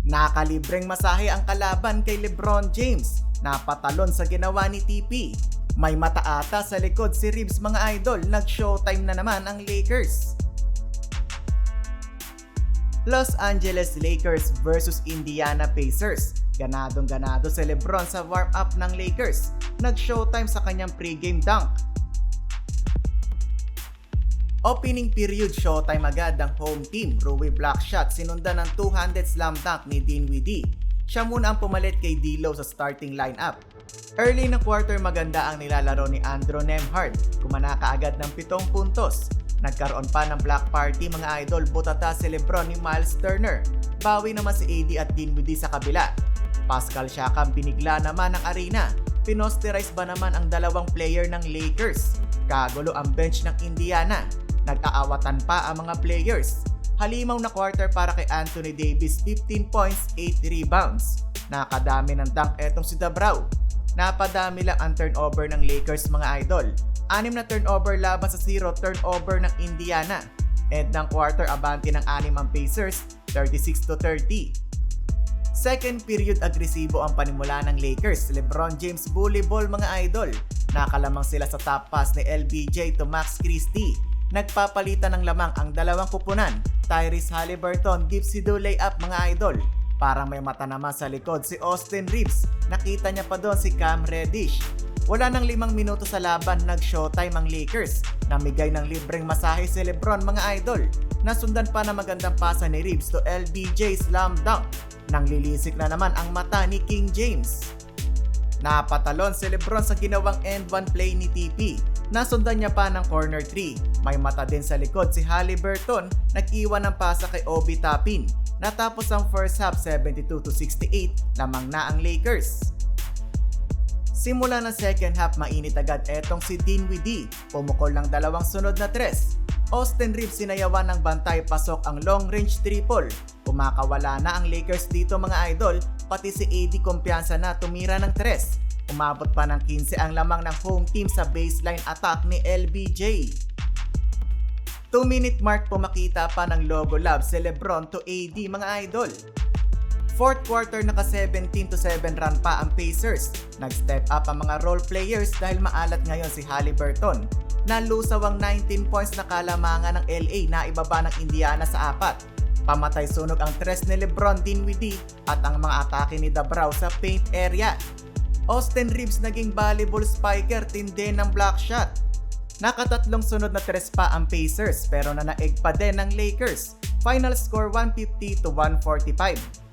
Nakalibreng masahe ang kalaban kay LeBron James. Napatalon sa ginawa ni TP. May mata ata sa likod si Reeves mga idol. Nag-showtime na naman ang Lakers. Los Angeles Lakers versus Indiana Pacers. Ganadong-ganado si LeBron sa warm-up ng Lakers. Nag-showtime sa kanyang pregame dunk. Opening period showtime agad ang home team. Rui Blockshot sinundan ng two-handed slam dunk ni Dinwiddie. Siya muna ang pumalit kay D'Lo sa starting lineup. Early na quarter maganda ang nilalaro ni Andrew Nembhard. Kumana kaagad ng 7 puntos. Nagkaroon pa ng block party mga idol. Butata si LeBron ni Miles Turner. Bawi naman si AD at Dinwiddie sa kabila. Pascal Siakam binigla naman ang arena. Pinosterize ba naman ang dalawang player ng Lakers? Kagulo ang bench ng Indiana. Nag-aawatan pa ang mga players. Halimaw na quarter para kay Anthony Davis, 15 points, 8 rebounds. Nakadami ng dunk etong si Dabrao. Napadami lang ang turnover ng Lakers mga idol. 6 na turnover laban sa 0 turnover ng Indiana. End ng quarter, abante ng 6 ang Pacers, 36-30. Second period, agresibo ang panimula ng Lakers. LeBron James bully ball mga idol. Nakalamang sila sa top pass ni LBJ to Max Christie. Nagpapalitan ng lamang ang dalawang kupunan. Tyrese Haliburton gives si do layup mga idol. Parang may mata naman sa likod si Austin Reeves. Nakita niya pa doon si Cam Reddish. Wala nang 5 minuto sa laban, nag-showtime ang Lakers. Namigay ng libreng masahe si LeBron mga idol. Nasundan pa na magandang pasa ni Reeves to LBJ slam dunk. Nang lilisik na naman ang mata ni King James. Napatalon si LeBron sa ginawang end one play ni TP. Nasundan niya pa ng corner 3. May mata din sa likod si Haliburton. Nag-iwan ng pasa kay Obi Toppin. Natapos ang first half 72-68. Lamang na ang Lakers. Simula ng second half, mainit agad etong si Dinwiddie. Pumukol ng 2 sunod na 3. Austin Reeves sinayawan ng bantay, pasok ang long range triple. Kumakawala na ang Lakers dito mga idol. Pati si AD kumpiyansa na tumira ng 3. Umabot pa ng 15 ang lamang ng home team sa baseline attack ni LBJ. 2-minute mark, pumakita pa ng logo love si LeBron to AD mga idol. Fourth quarter, naka 17-7 run pa ang Pacers. Nag-step up ang mga role players dahil maalat ngayon si Haliburton. Nalusaw ang 19 points na kalamangan ng LA na ibaba ng Indiana sa 4. Pamatay sunog ang 3 ni LeBron, Dinwiddie at ang mga atake ni Dabrao sa paint area. Austin Reeves naging volleyball spiker, tindi ng block shot. Nakatatlong sunod na 3 pa ang Pacers pero nanaig pa din ng Lakers. Final score 150-145.